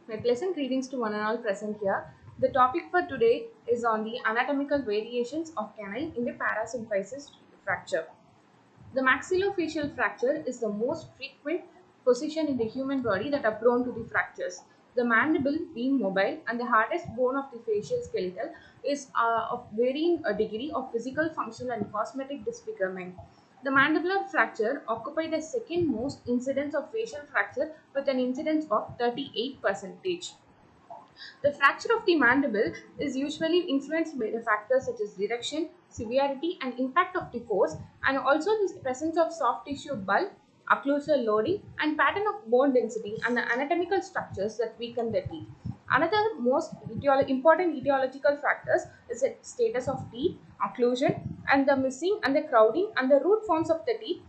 My pleasant greetings to one and all present here. The topic for today is on the anatomical variations of canine in the parasymphysis fracture. The maxillofacial fracture is the most frequent position in the human body that are prone to the fractures. The mandible, being mobile and the hardest bone of the facial skeletal, is of varying degree of physical function and cosmetic disfigurement. The mandibular fracture occupied the second most incidence of facial fracture with an incidence of 38%. The fracture of the mandible is usually influenced by the factors such as direction, severity, and impact of the force, and also the presence of soft tissue bulk, occlusal loading, and pattern of bone density and the anatomical structures that weaken the teeth. Another most important etiological factors is the status of teeth, occlusion, and the missing and the crowding and the root forms of the teeth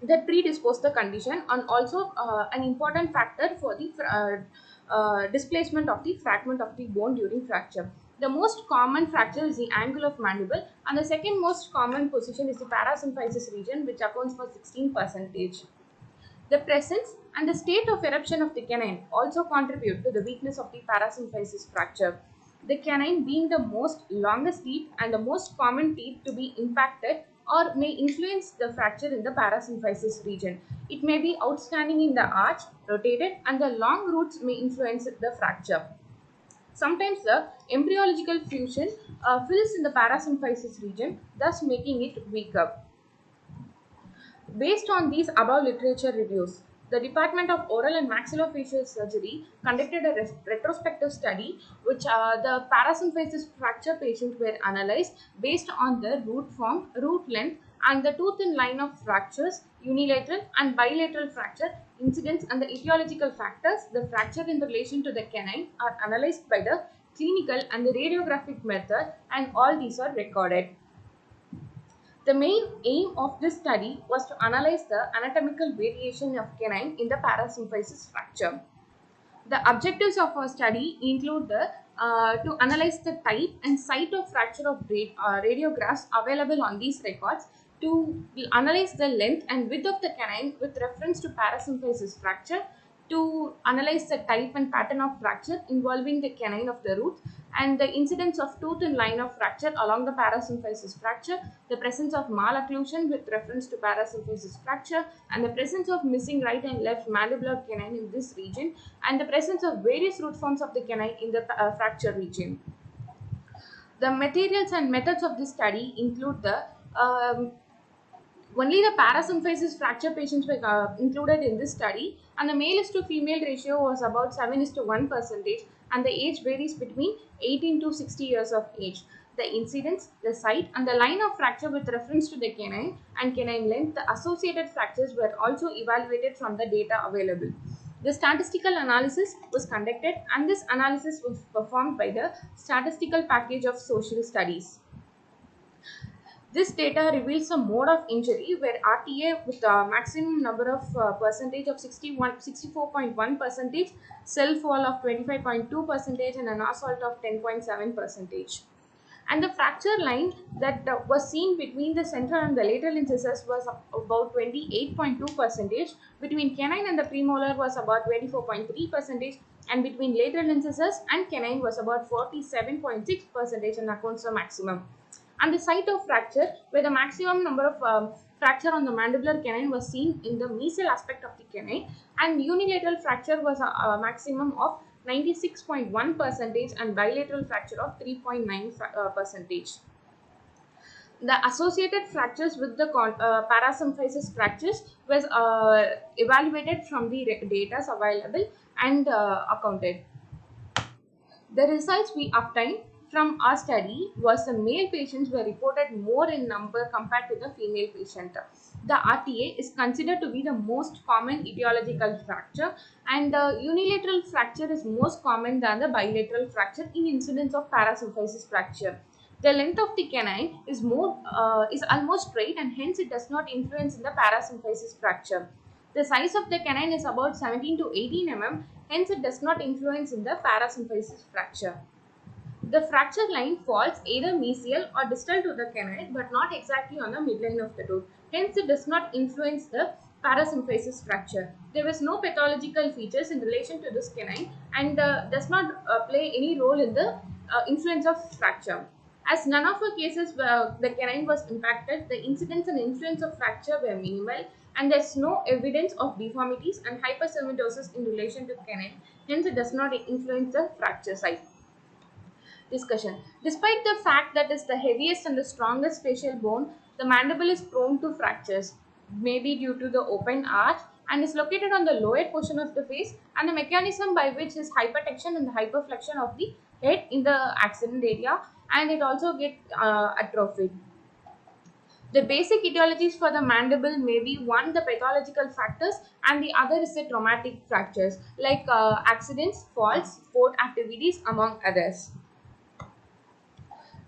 that predispose the condition, and also an important factor for the displacement of the fragment of the bone during fracture. The most common fracture is the angle of mandible, and the second most common position is the parasymphysis region, which accounts for 16%. The presence and the state of eruption of the canine also contribute to the weakness of the parasymphysis fracture. The canine being the most longest teeth and the most common teeth to be impacted or may influence the fracture in the parasymphysis region. It may be outstanding in the arch, rotated, and the long roots may influence the fracture. Sometimes the embryological fusion fills in the parasymphysis region, thus making it weaker. Based on these above literature reviews, the Department of Oral and Maxillofacial Surgery conducted a retrospective study which the parasymphysis fracture patients were analyzed based on the root form, root length, and the tooth and line of fractures, unilateral and bilateral fracture incidence, and the etiological factors. The fracture in relation to the canine are analyzed by the clinical and the radiographic method, and all these are recorded. The main aim of this study was to analyze the anatomical variation of canine in the parasymphysis fracture. The objectives of our study include to analyze the type and site of fracture of radiographs available on these records, to analyze the length and width of the canine with reference to parasymphysis fracture, to analyze the type and pattern of fracture involving the canine of the root, and the incidence of tooth and line of fracture along the parasymphysis fracture, the presence of malocclusion with reference to parasymphysis fracture, and the presence of missing right and left mandibular canine in this region, and the presence of various root forms of the canine in the fracture region. The materials and methods of this study include the only the parasymphysis fracture patients were included in this study, and the male is to female ratio was about 7 is to 1%, and the age varies between 18 to 60 years of age. The incidence, the site, and the line of fracture with reference to the canine and canine length, the associated fractures were also evaluated from the data available. The statistical analysis was conducted, and this analysis was performed by the Statistical Package of Social Studies. This data reveals a mode of injury where RTA with a maximum number of percentage of 64.1 percentage, cell fall of 25.2 percentage, and an assault of 10.7 percentage. And the fracture line that was seen between the central and the lateral incisors was about 28.2 percentage, between canine and the premolar was about 24.3 percentage, and between lateral incisors and canine was about 47.6 percentage, and accounts the maximum. And the site of fracture, where the maximum number of fracture on the mandibular canine was seen in the mesial aspect of the canine, and unilateral fracture was a maximum of 96.1 percentage, and bilateral fracture of 3.9 percentage. The associated fractures with the parasymphysis fractures was evaluated from the data available and accounted. The results we obtained from our study was the male patients were reported more in number compared to the female patient. The RTA is considered to be the most common etiological fracture, and the unilateral fracture is most common than the bilateral fracture in incidence of parasymphysis fracture. The length of the canine is almost straight, and hence it does not influence in the parasymphysis fracture. The size of the canine is about 17 to 18 mm, hence it does not influence in the parasymphysis fracture. The fracture line falls either mesial or distal to the canine, but not exactly on the midline of the tooth. Hence, it does not influence the parasymphysis fracture. There was no pathological features in relation to this canine and does not play any role in the influence of fracture. As none of the cases where the canine was impacted, the incidence and influence of fracture were minimal, and there's no evidence of deformities and hypersomatosis in relation to canine. Hence, it does not influence the fracture site. Discussion. Despite the fact that it's the heaviest and the strongest facial bone, the mandible is prone to fractures, maybe due to the open arch, and is located on the lower portion of the face, and the mechanism by which is hypertension and the hyperflexion of the head in the accident area, and it also get atrophied. The basic etiologies for the mandible may be one, the pathological factors, and the other is the traumatic fractures like accidents, falls, sport activities, among others.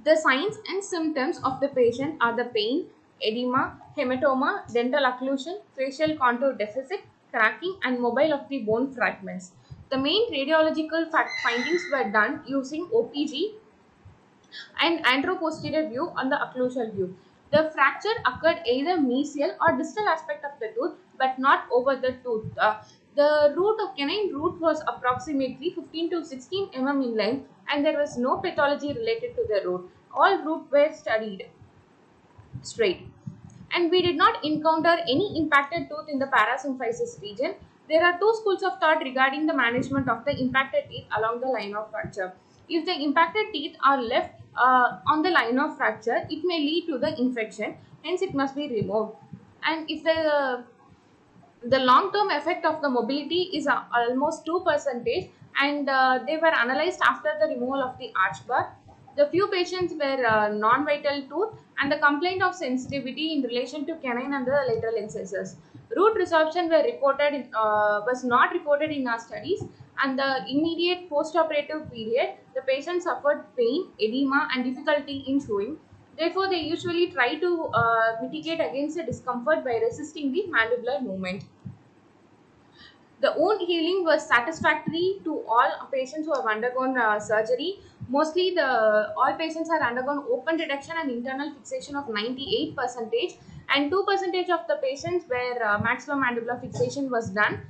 The signs and symptoms of the patient are the pain, edema, hematoma, dental occlusion, facial contour deficit, cracking, and mobile of the bone fragments. The main radiological findings were done using OPG and anteroposterior view on the occlusal view. The fracture occurred either mesial or distal aspect of the tooth, but not over the tooth. The root of canine root was approximately 15 to 16 mm in length, and there was no pathology related to the root. All root were studied straight. And we did not encounter any impacted tooth in the parasymphysis region. There are two schools of thought regarding the management of the impacted teeth along the line of fracture. If the impacted teeth are left on the line of fracture, it may lead to the infection, hence it must be removed. And if the long-term effect of the mobility is almost 2%, and they were analyzed after the removal of the arch bar. The few patients were non-vital tooth, and the complaint of sensitivity in relation to canine and the lateral incisors. Root resorption was not reported in our studies, and the immediate post-operative period, the patient suffered pain, edema, and difficulty in chewing. Therefore, they usually try to mitigate against the discomfort by resisting the mandibular movement. The wound healing was satisfactory to all patients who have undergone surgery. Mostly, all patients have undergone open reduction and internal fixation of 98%, and 2% of the patients where maxillomandibular fixation was done,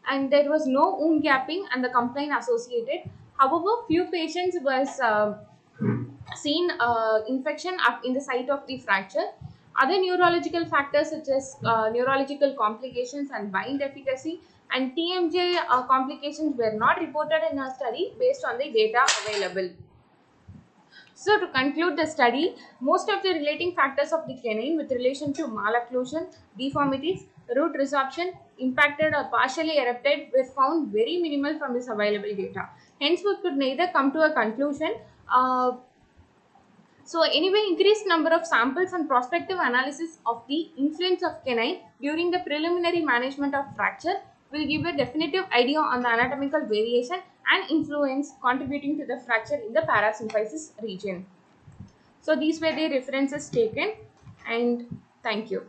and there was no wound gapping and the complaint associated. However, few patients was seen infection up in the site of the fracture. Other neurological factors such as neurological complications and bind efficacy and TMJ complications were not reported in our study based on the data available. So to conclude the study, most of the relating factors of the canine with relation to malocclusion, deformities, root resorption, impacted or partially erupted were found very minimal from this available data. Hence, we could neither come to a conclusion. So anyway, increased number of samples and prospective analysis of the influence of canine during the preliminary management of fracture will give a definitive idea on the anatomical variation and influence contributing to the fracture in the parasymphysis region. So these were the references taken, and thank you.